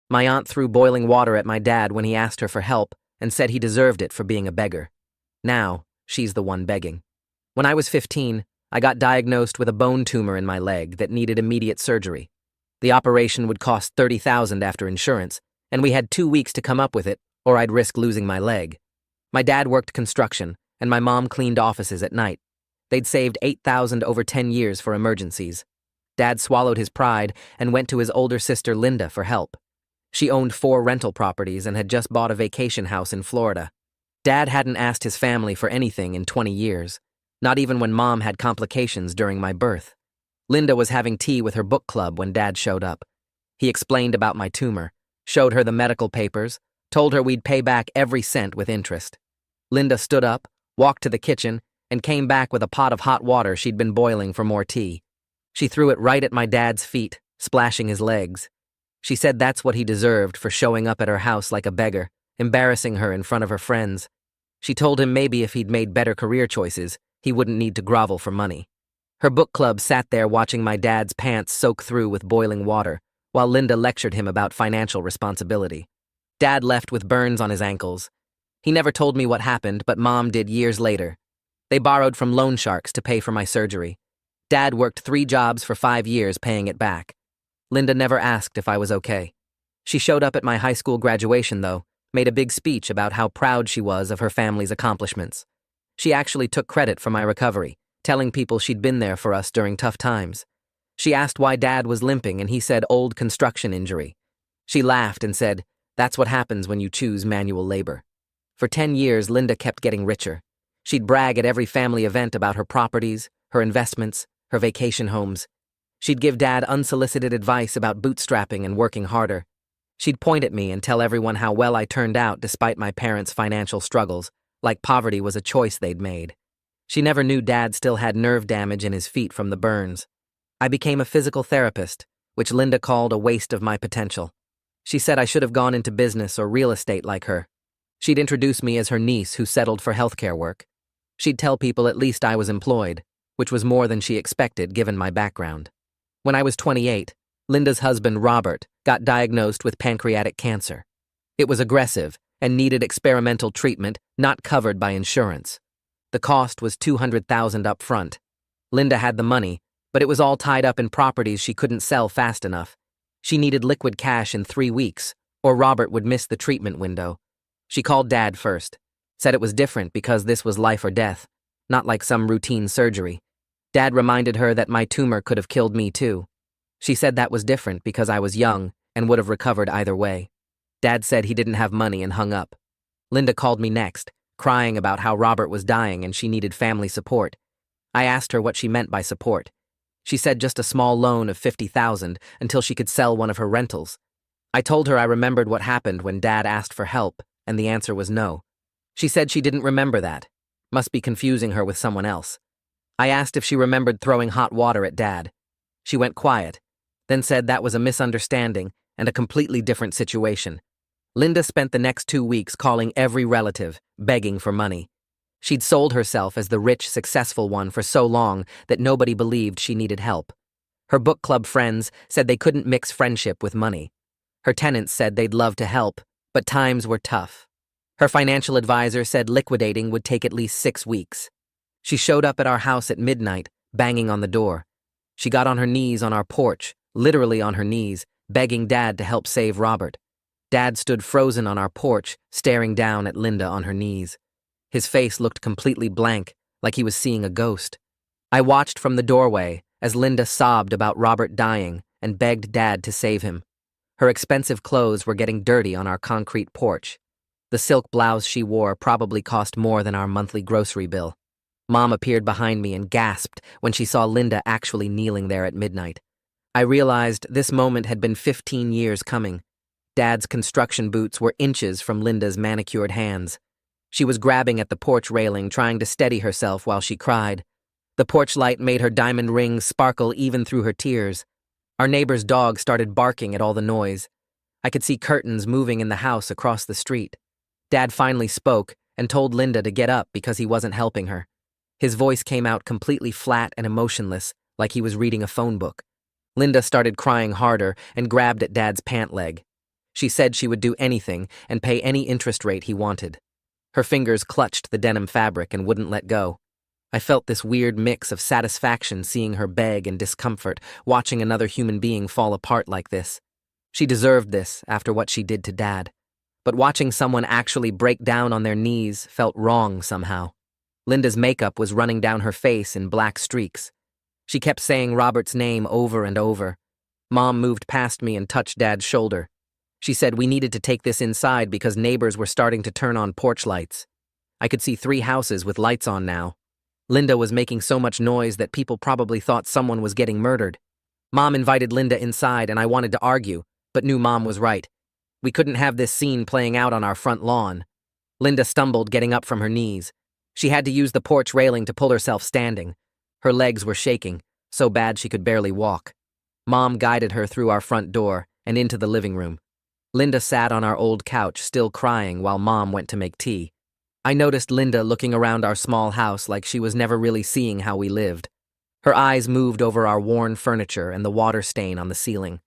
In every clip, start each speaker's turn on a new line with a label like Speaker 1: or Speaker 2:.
Speaker 1: My aunt threw boiling water at my dad when he asked her for help and said he deserved it for being a beggar. Now, she's the one begging. When I was 15, I got diagnosed with a bone tumor in my leg that needed immediate surgery. The operation would cost $30,000 after insurance, and we had 2 weeks to come up with it, or I'd risk losing my leg. My dad worked construction, and my mom cleaned offices at night. They'd saved $8,000 over 10 years for emergencies. Dad swallowed his pride and went to his older sister Linda for help. She owned 4 rental properties and had just bought a vacation house in Florida. Dad hadn't asked his family for anything in 20 years, not even when Mom had complications during my birth. Linda was having tea with her book club when Dad showed up. He explained about my tumor, showed her the medical papers, told her we'd pay back every cent with interest. Linda stood up, walked to the kitchen, and came back with a pot of hot water she'd been boiling for more tea. She threw it right at my dad's feet, splashing his legs. She said that's what he deserved for showing up at her house like a beggar, embarrassing her in front of her friends. She told him maybe if he'd made better career choices, he wouldn't need to grovel for money. Her book club sat there watching my dad's pants soak through with boiling water, while Linda lectured him about financial responsibility. Dad left with burns on his ankles. He never told me what happened, but Mom did years later. They borrowed from loan sharks to pay for my surgery. Dad worked 3 jobs for 5 years paying it back. Linda never asked if I was okay. She showed up at my high school graduation, though, made a big speech about how proud she was of her family's accomplishments. She actually took credit for my recovery, telling people she'd been there for us during tough times. She asked why Dad was limping, and he said old construction injury. She laughed and said, "That's what happens when you choose manual labor." For 10 years, Linda kept getting richer. She'd brag at every family event about her properties, her investments, her vacation homes. She'd give Dad unsolicited advice about bootstrapping and working harder. She'd point at me and tell everyone how well I turned out despite my parents' financial struggles, like poverty was a choice they'd made. She never knew Dad still had nerve damage in his feet from the burns. I became a physical therapist, which Linda called a waste of my potential. She said I should have gone into business or real estate like her. She'd introduce me as her niece who settled for healthcare work. She'd tell people at least I was employed, which was more than she expected given my background. When I was 28, Linda's husband, Robert, got diagnosed with pancreatic cancer. It was aggressive and needed experimental treatment not covered by insurance. The cost was $200,000 up front. Linda had the money, but it was all tied up in properties she couldn't sell fast enough. She needed liquid cash in 3 weeks, or Robert would miss the treatment window. She called Dad first, said it was different because this was life or death, not like some routine surgery. Dad reminded her that my tumor could have killed me too. She said that was different because I was young and would have recovered either way. Dad said he didn't have money and hung up. Linda called me next, crying about how Robert was dying and she needed family support. I asked her what she meant by support. She said just a small loan of $50,000 until she could sell one of her rentals. I told her I remembered what happened when Dad asked for help, and the answer was no. She said she didn't remember that. Must be confusing her with someone else. I asked if she remembered throwing hot water at Dad. She went quiet, then said that was a misunderstanding and a completely different situation. Linda spent the next 2 weeks calling every relative, begging for money. She'd sold herself as the rich, successful one for so long that nobody believed she needed help. Her book club friends said they couldn't mix friendship with money. Her tenants said they'd love to help, but times were tough. Her financial advisor said liquidating would take at least 6 weeks. She showed up at our house at midnight, banging on the door. She got on her knees on our porch, literally on her knees, begging Dad to help save Robert. Dad stood frozen on our porch, staring down at Linda on her knees. His face looked completely blank, like he was seeing a ghost. I watched from the doorway as Linda sobbed about Robert dying and begged Dad to save him. Her expensive clothes were getting dirty on our concrete porch. The silk blouse she wore probably cost more than our monthly grocery bill. Mom appeared behind me and gasped when she saw Linda actually kneeling there at midnight. I realized this moment had been 15 years coming. Dad's construction boots were inches from Linda's manicured hands. She was grabbing at the porch railing, trying to steady herself while she cried. The porch light made her diamond rings sparkle even through her tears. Our neighbor's dog started barking at all the noise. I could see curtains moving in the house across the street. Dad finally spoke and told Linda to get up because he wasn't helping her. His voice came out completely flat and emotionless, like he was reading a phone book. Linda started crying harder and grabbed at Dad's pant leg. She said she would do anything and pay any interest rate he wanted. Her fingers clutched the denim fabric and wouldn't let go. I felt this weird mix of satisfaction seeing her beg and discomfort, watching another human being fall apart like this. She deserved this after what she did to Dad. But watching someone actually break down on their knees felt wrong somehow. Linda's makeup was running down her face in black streaks. She kept saying Robert's name over and over. Mom moved past me and touched Dad's shoulder. She said we needed to take this inside because neighbors were starting to turn on porch lights. I could see 3 houses with lights on now. Linda was making so much noise that people probably thought someone was getting murdered. Mom invited Linda inside and I wanted to argue, but knew Mom was right. We couldn't have this scene playing out on our front lawn. Linda stumbled getting up from her knees. She had to use the porch railing to pull herself standing. Her legs were shaking, so bad she could barely walk. Mom guided her through our front door and into the living room. Linda sat on our old couch, still crying, while Mom went to make tea. I noticed Linda looking around our small house like she was never really seeing how we lived. Her eyes moved over our worn furniture and the water stain on the ceiling.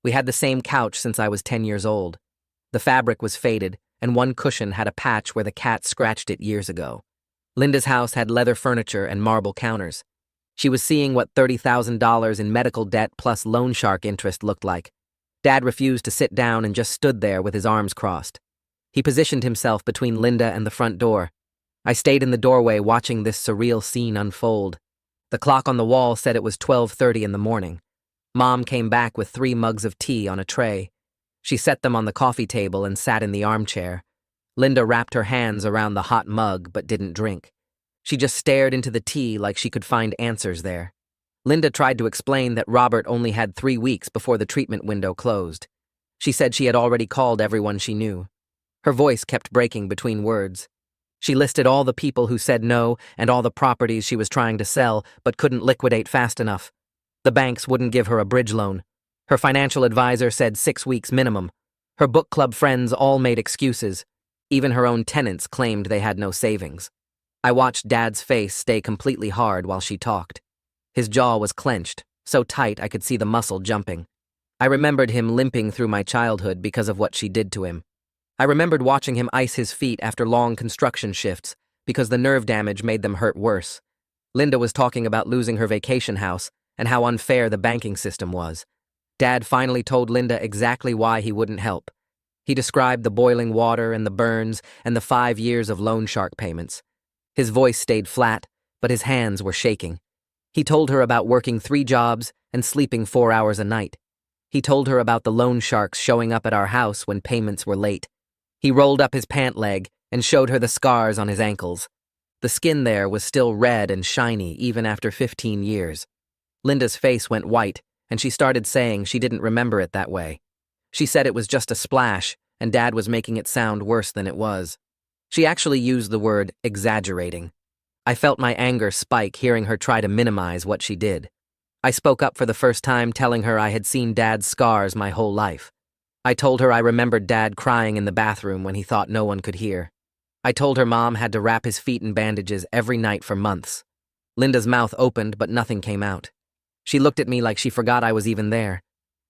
Speaker 1: We had the same couch since I was 10 years old. The fabric was faded, and one cushion had a patch where the cat scratched it years ago. Linda's house had leather furniture and marble counters. She was seeing what $30,000 in medical debt plus loan shark interest looked like. Dad refused to sit down and just stood there with his arms crossed. He positioned himself between Linda and the front door. I stayed in the doorway watching this surreal scene unfold. The clock on the wall said it was 12:30 in the morning. Mom came back with 3 mugs of tea on a tray. She set them on the coffee table and sat in the armchair. Linda wrapped her hands around the hot mug but didn't drink. She just stared into the tea like she could find answers there. Linda tried to explain that Robert only had 3 weeks before the treatment window closed. She said she had already called everyone she knew. Her voice kept breaking between words. She listed all the people who said no and all the properties she was trying to sell but couldn't liquidate fast enough. The banks wouldn't give her a bridge loan. Her financial advisor said 6 weeks minimum. Her book club friends all made excuses. Even her own tenants claimed they had no savings. I watched Dad's face stay completely hard while she talked. His jaw was clenched, so tight I could see the muscle jumping. I remembered him limping through my childhood because of what she did to him. I remembered watching him ice his feet after long construction shifts because the nerve damage made them hurt worse. Linda was talking about losing her vacation house and how unfair the banking system was. Dad finally told Linda exactly why he wouldn't help. He described the boiling water and the burns and the 5 years of loan shark payments. His voice stayed flat, but his hands were shaking. He told her about working 3 jobs and sleeping 4 hours a night. He told her about the loan sharks showing up at our house when payments were late. He rolled up his pant leg and showed her the scars on his ankles. The skin there was still red and shiny even after 15 years. Linda's face went white, and she started saying she didn't remember it that way. She said it was just a splash, and Dad was making it sound worse than it was. She actually used the word exaggerating. I felt my anger spike hearing her try to minimize what she did. I spoke up for the first time, telling her I had seen Dad's scars my whole life. I told her I remembered Dad crying in the bathroom when he thought no one could hear. I told her Mom had to wrap his feet in bandages every night for months. Linda's mouth opened, but nothing came out. She looked at me like she forgot I was even there.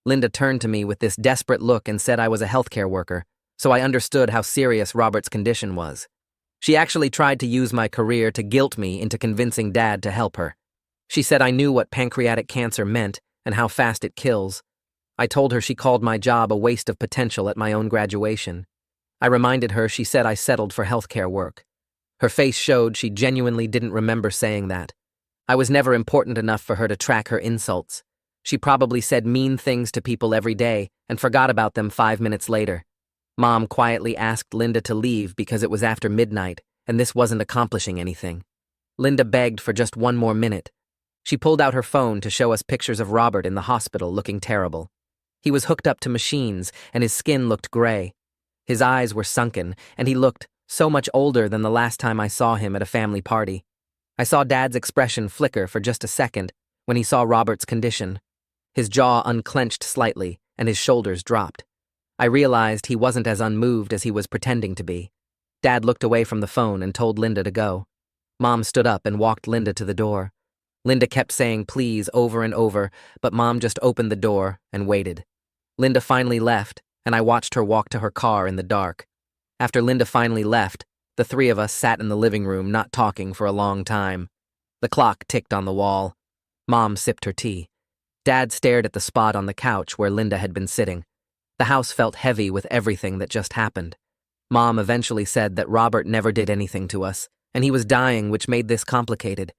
Speaker 1: Linda turned to me with this desperate look and said I was a healthcare worker, so I understood how serious Robert's condition was. She actually tried to use my career to guilt me into convincing Dad to help her. She said I knew what pancreatic cancer meant and how fast it kills. I told her she called my job a waste of potential at my own graduation. I reminded her she said I settled for healthcare work. Her face showed she genuinely didn't remember saying that. I was never important enough for her to track her insults. She probably said mean things to people every day and forgot about them 5 minutes later. Mom quietly asked Linda to leave because it was after midnight and this wasn't accomplishing anything. Linda begged for just 1 more minute. She pulled out her phone to show us pictures of Robert in the hospital looking terrible. He was hooked up to machines and his skin looked gray. His eyes were sunken and he looked so much older than the last time I saw him at a family party. I saw Dad's expression flicker for just a second when he saw Robert's condition. His jaw unclenched slightly and his shoulders dropped. I realized he wasn't as unmoved as he was pretending to be. Dad looked away from the phone and told Linda to go. Mom stood up and walked Linda to the door. Linda kept saying please over and over, but Mom just opened the door and waited. Linda finally left, and I watched her walk to her car in the dark. After Linda finally left, the three of us sat in the living room not talking for a long time. The clock ticked on the wall. Mom sipped her tea. Dad stared at the spot on the couch where Linda had been sitting. The house felt heavy with everything that just happened. Mom eventually said that Robert never did anything to us, and he was dying, which made this complicated.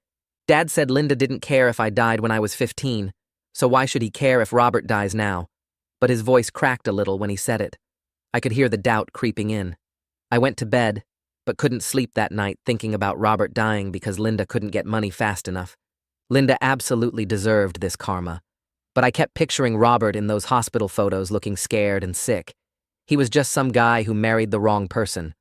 Speaker 1: Dad said Linda didn't care if I died when I was 15, so why should he care if Robert dies now? But his voice cracked a little when he said it. I could hear the doubt creeping in. I went to bed, but couldn't sleep that night thinking about Robert dying because Linda couldn't get money fast enough. Linda absolutely deserved this karma. But I kept picturing Robert in those hospital photos looking scared and sick. He was just some guy who married the wrong person.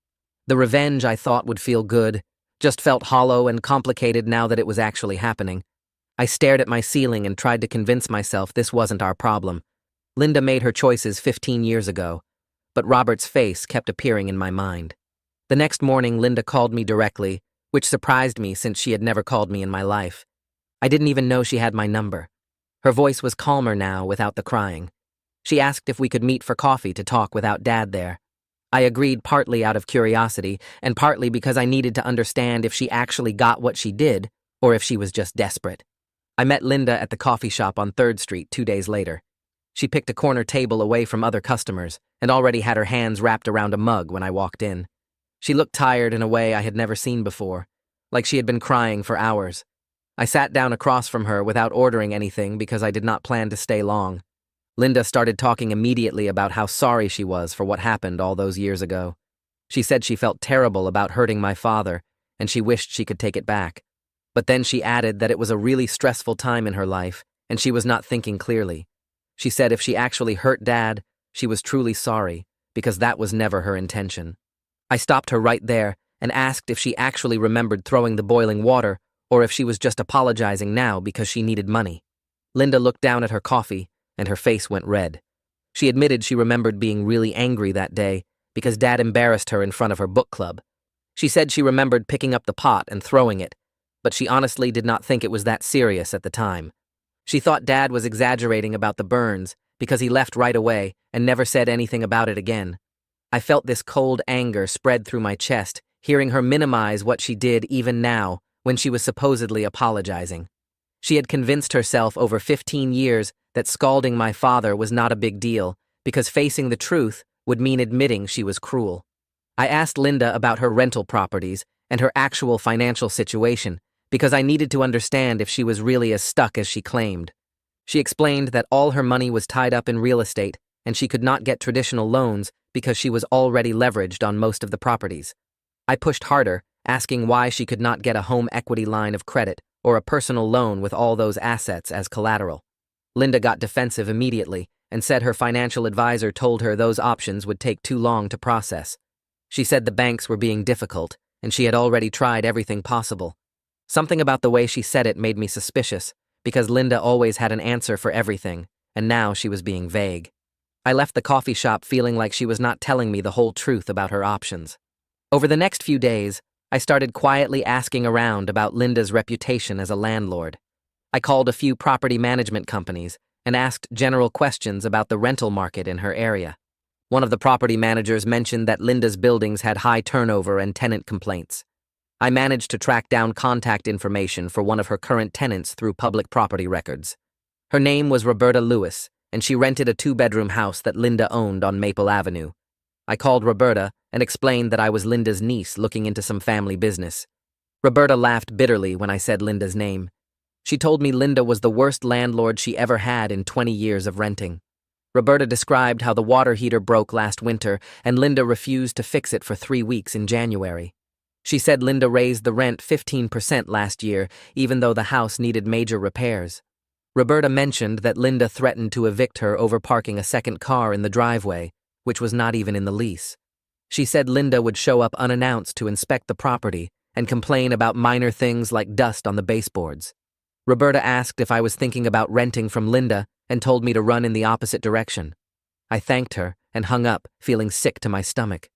Speaker 1: The revenge I thought would feel good just felt hollow and complicated now that it was actually happening. I stared at my ceiling and tried to convince myself this wasn't our problem. Linda made her choices 15 years ago, but Robert's face kept appearing in my mind. The next morning, Linda called me directly, which surprised me since she had never called me in my life. I didn't even know she had my number. Her voice was calmer now without the crying. She asked if we could meet for coffee to talk without Dad there. I agreed partly out of curiosity and partly because I needed to understand if she actually got what she did or if she was just desperate. I met Linda at the coffee shop on 3rd Street 2 days later. She picked a corner table away from other customers and already had her hands wrapped around a mug when I walked in. She looked tired in a way I had never seen before, like she had been crying for hours. I sat down across from her without ordering anything because I did not plan to stay long. Linda started talking immediately about how sorry she was for what happened all those years ago. She said she felt terrible about hurting my father, and she wished she could take it back. But then she added that it was a really stressful time in her life, and she was not thinking clearly. She said if she actually hurt Dad, she was truly sorry, because that was never her intention. I stopped her right there and asked if she actually remembered throwing the boiling water, or if she was just apologizing now because she needed money. Linda looked down at her coffee, and her face went red. She admitted she remembered being really angry that day because Dad embarrassed her in front of her book club. She said she remembered picking up the pot and throwing it, but she honestly did not think it was that serious at the time. She thought Dad was exaggerating about the burns because he left right away and never said anything about it again. I felt this cold anger spread through my chest, hearing her minimize what she did even now when she was supposedly apologizing. She had convinced herself over 15 years that scalding my father was not a big deal because facing the truth would mean admitting she was cruel. I asked Linda about her rental properties and her actual financial situation because I needed to understand if she was really as stuck as she claimed. She explained that all her money was tied up in real estate and she could not get traditional loans because she was already leveraged on most of the properties. I pushed harder, asking why she could not get a home equity line of credit or a personal loan with all those assets as collateral. Linda got defensive immediately and said her financial advisor told her those options would take too long to process. She said the banks were being difficult and she had already tried everything possible. Something about the way she said it made me suspicious because Linda always had an answer for everything, and now she was being vague. I left the coffee shop feeling like she was not telling me the whole truth about her options. Over the next few days, I started quietly asking around about Linda's reputation as a landlord. I called a few property management companies and asked general questions about the rental market in her area. One of the property managers mentioned that Linda's buildings had high turnover and tenant complaints. I managed to track down contact information for one of her current tenants through public property records. Her name was Roberta Lewis, and she rented a 2-bedroom house that Linda owned on Maple Avenue. I called Roberta and explained that I was Linda's niece looking into some family business. Roberta laughed bitterly when I said Linda's name. She told me Linda was the worst landlord she ever had in 20 years of renting. Roberta described how the water heater broke last winter and Linda refused to fix it for 3 weeks in January. She said Linda raised the rent 15% last year, even though the house needed major repairs. Roberta mentioned that Linda threatened to evict her over parking a second car in the driveway, which was not even in the lease. She said Linda would show up unannounced to inspect the property and complain about minor things like dust on the baseboards. Roberta asked if I was thinking about renting from Linda and told me to run in the opposite direction. I thanked her and hung up, feeling sick to my stomach.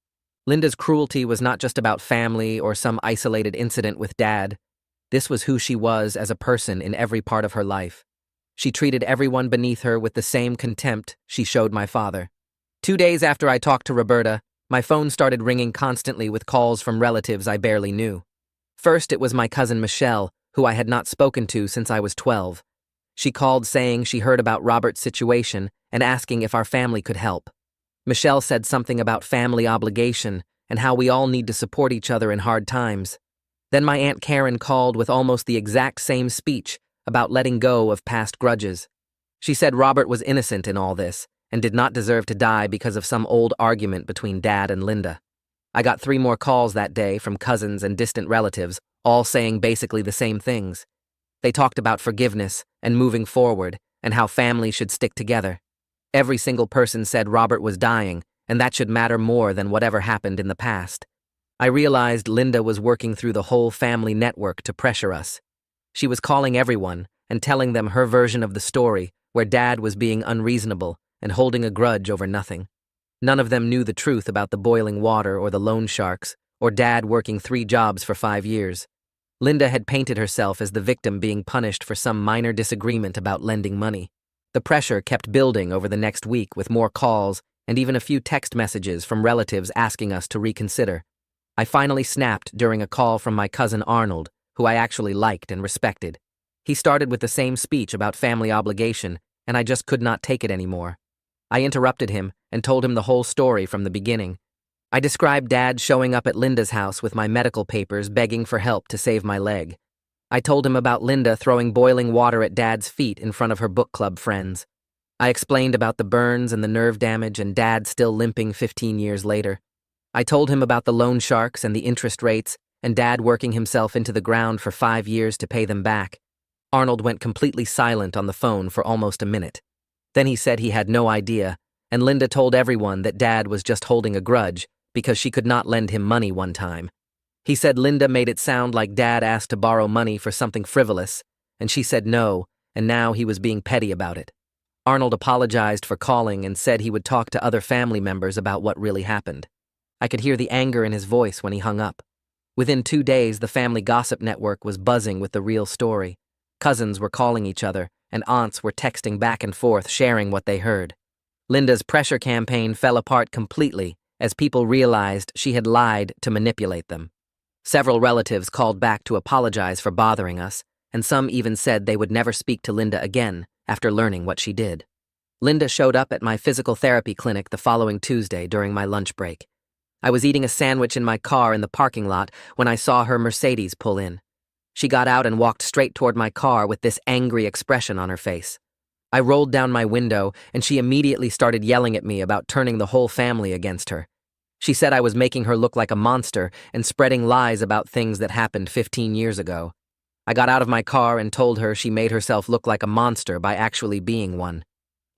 Speaker 1: Linda's cruelty was not just about family or some isolated incident with Dad. This was who she was as a person in every part of her life. She treated everyone beneath her with the same contempt she showed my father. 2 days after I talked to Roberta, my phone started ringing constantly with calls from relatives I barely knew. First, it was my cousin Michelle, who I had not spoken to since I was 12. She called saying she heard about Robert's situation and asking if our family could help. Michelle said something about family obligation and how we all need to support each other in hard times. Then my Aunt Karen called with almost the exact same speech about letting go of past grudges. She said Robert was innocent in all this and did not deserve to die because of some old argument between Dad and Linda. I got 3 more calls that day from cousins and distant relatives, all saying basically the same things. They talked about forgiveness and moving forward and how families should stick together. Every single person said Robert was dying, and that should matter more than whatever happened in the past. I realized Linda was working through the whole family network to pressure us. She was calling everyone and telling them her version of the story, where Dad was being unreasonable and holding a grudge over nothing. None of them knew the truth about the boiling water or the loan sharks, or Dad working 3 jobs for 5 years. Linda had painted herself as the victim being punished for some minor disagreement about lending money. The pressure kept building over the next week with more calls and even a few text messages from relatives asking us to reconsider. I finally snapped during a call from my cousin Arnold, who I actually liked and respected. He started with the same speech about family obligation, and I just could not take it anymore. I interrupted him and told him the whole story from the beginning. I described Dad showing up at Linda's house with my medical papers begging for help to save my leg. I told him about Linda throwing boiling water at Dad's feet in front of her book club friends. I explained about the burns and the nerve damage and Dad still limping 15 years later. I told him about the loan sharks and the interest rates and Dad working himself into the ground for 5 years to pay them back. Arnold went completely silent on the phone for almost a minute. Then he said he had no idea, and Linda told everyone that Dad was just holding a grudge because she could not lend him money one time. He said Linda made it sound like Dad asked to borrow money for something frivolous, and she said no, and now he was being petty about it. Arnold apologized for calling and said he would talk to other family members about what really happened. I could hear the anger in his voice when he hung up. Within 2 days, the family gossip network was buzzing with the real story. Cousins were calling each other, and aunts were texting back and forth, sharing what they heard. Linda's pressure campaign fell apart completely as people realized she had lied to manipulate them. Several relatives called back to apologize for bothering us, and some even said they would never speak to Linda again after learning what she did. Linda showed up at my physical therapy clinic the following Tuesday during my lunch break. I was eating a sandwich in my car in the parking lot when I saw her Mercedes pull in. She got out and walked straight toward my car with this angry expression on her face. I rolled down my window, and she immediately started yelling at me about turning the whole family against her. She said I was making her look like a monster and spreading lies about things that happened 15 years ago. I got out of my car and told her she made herself look like a monster by actually being one.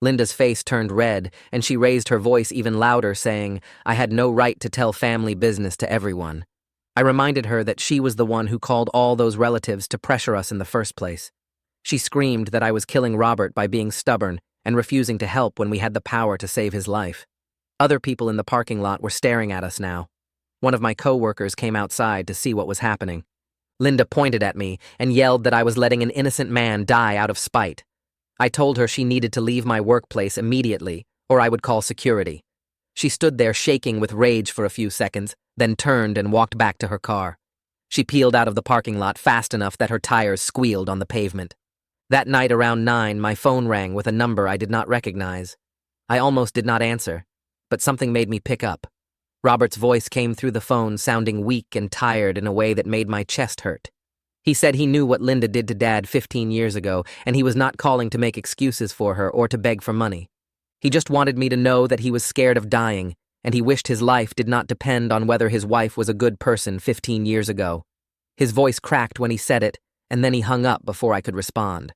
Speaker 1: Linda's face turned red, and she raised her voice even louder, saying I had no right to tell family business to everyone. I reminded her that she was the one who called all those relatives to pressure us in the first place. She screamed that I was killing Robert by being stubborn and refusing to help when we had the power to save his life. Other people in the parking lot were staring at us now. One of my coworkers came outside to see what was happening. Linda pointed at me and yelled that I was letting an innocent man die out of spite. I told her she needed to leave my workplace immediately, or I would call security. She stood there shaking with rage for a few seconds, then turned and walked back to her car. She peeled out of the parking lot fast enough that her tires squealed on the pavement. That night around 9, my phone rang with a number I did not recognize. I almost did not answer, but something made me pick up. Robert's voice came through the phone, sounding weak and tired in a way that made my chest hurt. He said he knew what Linda did to Dad 15 years ago, and he was not calling to make excuses for her or to beg for money. He just wanted me to know that he was scared of dying, and he wished his life did not depend on whether his wife was a good person 15 years ago. His voice cracked when he said it, and then he hung up before I could respond.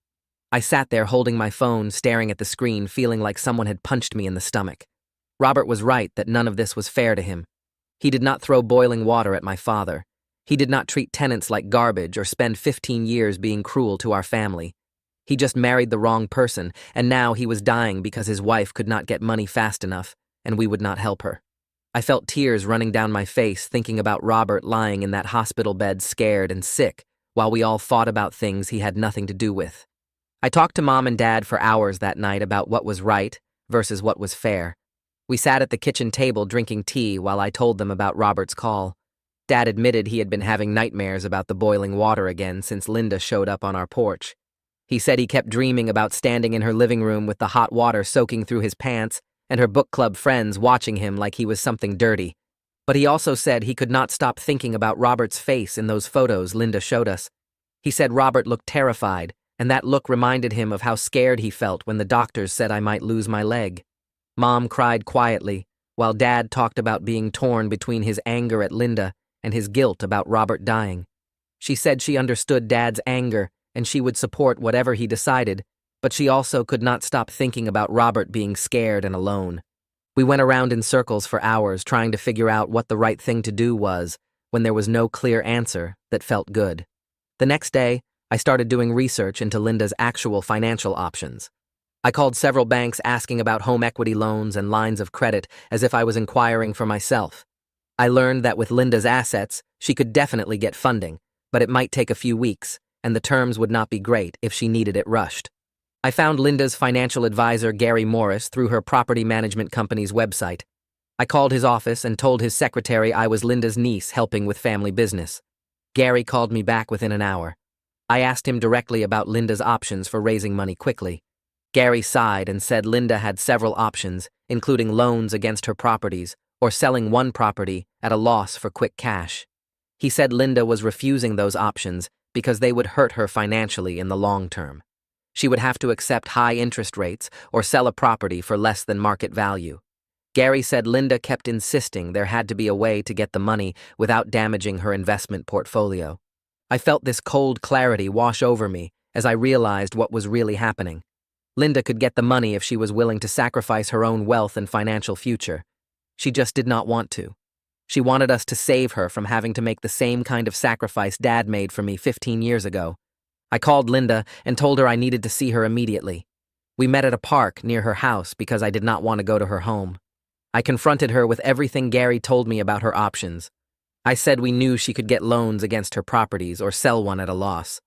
Speaker 1: I sat there holding my phone, staring at the screen, feeling like someone had punched me in the stomach. Robert was right that none of this was fair to him. He did not throw boiling water at my father. He did not treat tenants like garbage or spend 15 years being cruel to our family. He just married the wrong person, and now he was dying because his wife could not get money fast enough, and we would not help her. I felt tears running down my face thinking about Robert lying in that hospital bed scared and sick, while we all fought about things he had nothing to do with. I talked to Mom and Dad for hours that night about what was right versus what was fair. We sat at the kitchen table drinking tea while I told them about Robert's call. Dad admitted he had been having nightmares about the boiling water again since Linda showed up on our porch. He said he kept dreaming about standing in her living room with the hot water soaking through his pants and her book club friends watching him like he was something dirty. But he also said he could not stop thinking about Robert's face in those photos Linda showed us. He said Robert looked terrified, and that look reminded him of how scared he felt when the doctors said I might lose my leg. Mom cried quietly, while Dad talked about being torn between his anger at Linda and his guilt about Robert dying. She said she understood Dad's anger and she would support whatever he decided, but she also could not stop thinking about Robert being scared and alone. We went around in circles for hours trying to figure out what the right thing to do was when there was no clear answer that felt good. The next day, I started doing research into Linda's actual financial options. I called several banks asking about home equity loans and lines of credit as if I was inquiring for myself. I learned that with Linda's assets, she could definitely get funding, but it might take a few weeks, and the terms would not be great if she needed it rushed. I found Linda's financial advisor, Gary Morris, through her property management company's website. I called his office and told his secretary I was Linda's niece helping with family business. Gary called me back within an hour. I asked him directly about Linda's options for raising money quickly. Gary sighed and said Linda had several options, including loans against her properties or selling one property at a loss for quick cash. He said Linda was refusing those options because they would hurt her financially in the long term. She would have to accept high interest rates or sell a property for less than market value. Gary said Linda kept insisting there had to be a way to get the money without damaging her investment portfolio. I felt this cold clarity wash over me as I realized what was really happening. Linda could get the money if she was willing to sacrifice her own wealth and financial future. She just did not want to. She wanted us to save her from having to make the same kind of sacrifice Dad made for me 15 years ago. I called Linda and told her I needed to see her immediately. We met at a park near her house because I did not want to go to her home. I confronted her with everything Gary told me about her options. I said we knew she could get loans against her properties or sell one at a loss.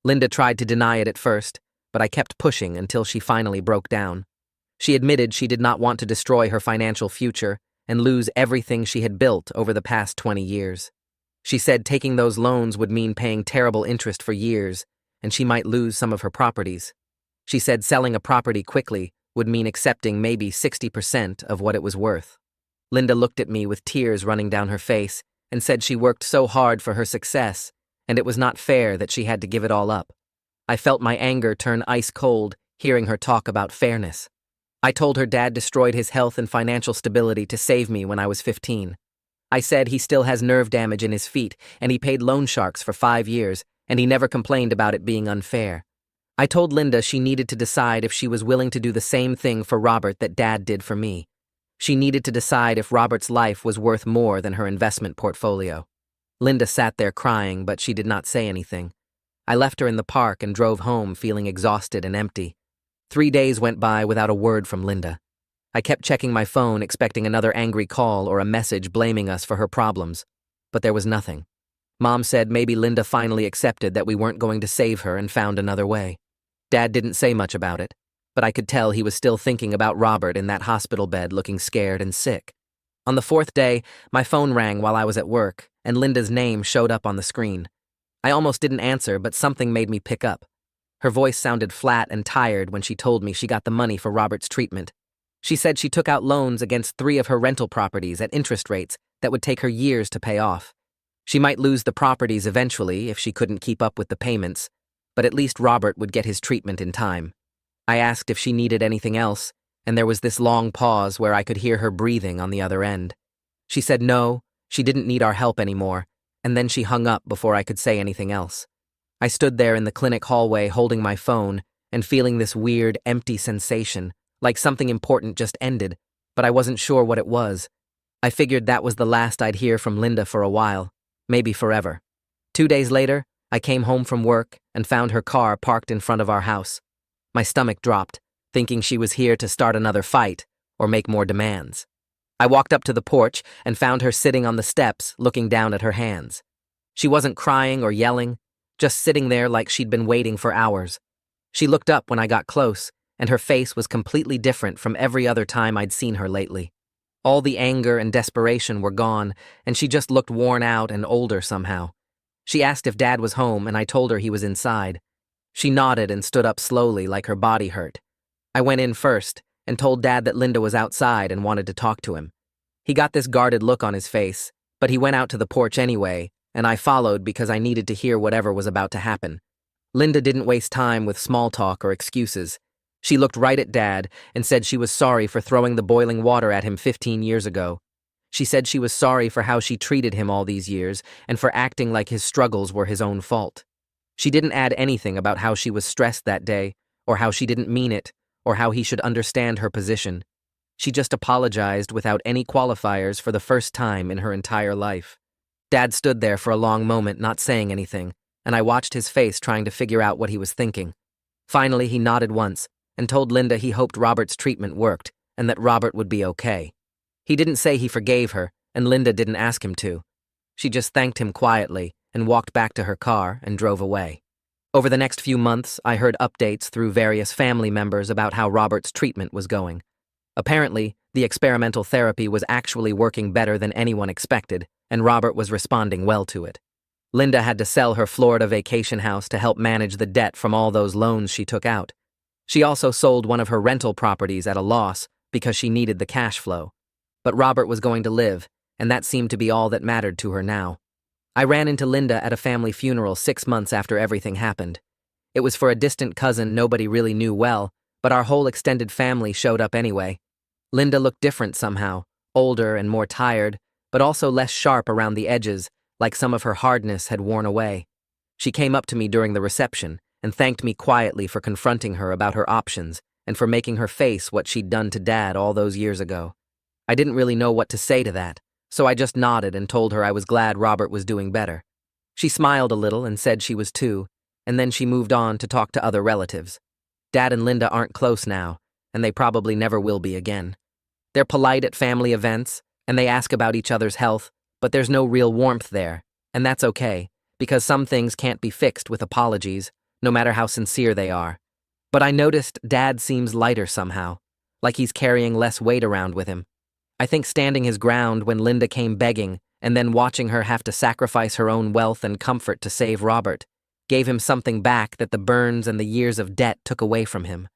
Speaker 1: Linda tried to deny it at first, but I kept pushing until she finally broke down. She admitted she did not want to destroy her financial future and lose everything she had built over the past 20 years. She said taking those loans would mean paying terrible interest for years, and she might lose some of her properties. She said selling a property quickly would mean accepting maybe 60% of what it was worth. Linda looked at me with tears running down her face and said she worked so hard for her success, and it was not fair that she had to give it all up. I felt my anger turn ice cold hearing her talk about fairness. I told her Dad destroyed his health and financial stability to save me when I was 15. I said he still has nerve damage in his feet, and he paid loan sharks for 5 years, and he never complained about it being unfair. I told Linda she needed to decide if she was willing to do the same thing for Robert that Dad did for me. She needed to decide if Robert's life was worth more than her investment portfolio. Linda sat there crying, but she did not say anything. I left her in the park and drove home feeling exhausted and empty. 3 days went by without a word from Linda. I kept checking my phone, expecting another angry call or a message blaming us for her problems, but there was nothing. Mom said maybe Linda finally accepted that we weren't going to save her and found another way. Dad didn't say much about it, but I could tell he was still thinking about Robert in that hospital bed looking scared and sick. On the 4th day, my phone rang while I was at work, and Linda's name showed up on the screen. I almost didn't answer, but something made me pick up. Her voice sounded flat and tired when she told me she got the money for Robert's treatment. She said she took out loans against 3 of her rental properties at interest rates that would take her years to pay off. She might lose the properties eventually if she couldn't keep up with the payments, but at least Robert would get his treatment in time. I asked if she needed anything else, and there was this long pause where I could hear her breathing on the other end. She said no, she didn't need our help anymore, and then she hung up before I could say anything else. I stood there in the clinic hallway holding my phone and feeling this weird, empty sensation, like something important just ended, but I wasn't sure what it was. I figured that was the last I'd hear from Linda for a while, maybe forever. 2 days later, I came home from work and found her car parked in front of our house. My stomach dropped, thinking she was here to start another fight or make more demands. I walked up to the porch and found her sitting on the steps, looking down at her hands. She wasn't crying or yelling, just sitting there like she'd been waiting for hours. She looked up when I got close, and her face was completely different from every other time I'd seen her lately. All the anger and desperation were gone, and she just looked worn out and older somehow. She asked if Dad was home, and I told her he was inside. She nodded and stood up slowly, like her body hurt. I went in first and told Dad that Linda was outside and wanted to talk to him. He got this guarded look on his face, but he went out to the porch anyway, and I followed because I needed to hear whatever was about to happen. Linda didn't waste time with small talk or excuses. She looked right at Dad and said she was sorry for throwing the boiling water at him 15 years ago. She said she was sorry for how she treated him all these years and for acting like his struggles were his own fault. She didn't add anything about how she was stressed that day, or how she didn't mean it, or how he should understand her position. She just apologized without any qualifiers for the first time in her entire life. Dad stood there for a long moment not saying anything, and I watched his face trying to figure out what he was thinking. Finally, he nodded once and told Linda he hoped Robert's treatment worked and that Robert would be okay. He didn't say he forgave her, and Linda didn't ask him to. She just thanked him quietly and walked back to her car and drove away. Over the next few months, I heard updates through various family members about how Robert's treatment was going. Apparently, the experimental therapy was actually working better than anyone expected, and Robert was responding well to it. Linda had to sell her Florida vacation house to help manage the debt from all those loans she took out. She also sold one of her rental properties at a loss because she needed the cash flow. But Robert was going to live, and that seemed to be all that mattered to her now. I ran into Linda at a family funeral 6 months after everything happened. It was for a distant cousin nobody really knew well, but our whole extended family showed up anyway. Linda looked different somehow, older and more tired, but also less sharp around the edges, like some of her hardness had worn away. She came up to me during the reception and thanked me quietly for confronting her about her options and for making her face what she'd done to Dad all those years ago. I didn't really know what to say to that, so I just nodded and told her I was glad Robert was doing better. She smiled a little and said she was too, and then she moved on to talk to other relatives. Dad and Linda aren't close now, and they probably never will be again. They're polite at family events, and they ask about each other's health, but there's no real warmth there, and that's okay, because some things can't be fixed with apologies, no matter how sincere they are. But I noticed Dad seems lighter somehow, like he's carrying less weight around with him. I think standing his ground when Linda came begging and then watching her have to sacrifice her own wealth and comfort to save Robert gave him something back that the burns and the years of debt took away from him.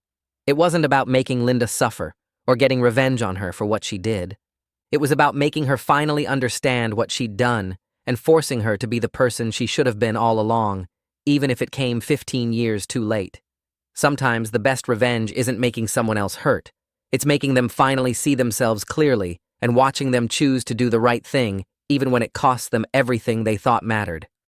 Speaker 1: It wasn't about making Linda suffer or getting revenge on her for what she did. It was about making her finally understand what she'd done and forcing her to be the person she should have been all along, even if it came 15 years too late. Sometimes the best revenge isn't making someone else hurt. It's making them finally see themselves clearly and watching them choose to do the right thing even when it costs them everything they thought mattered.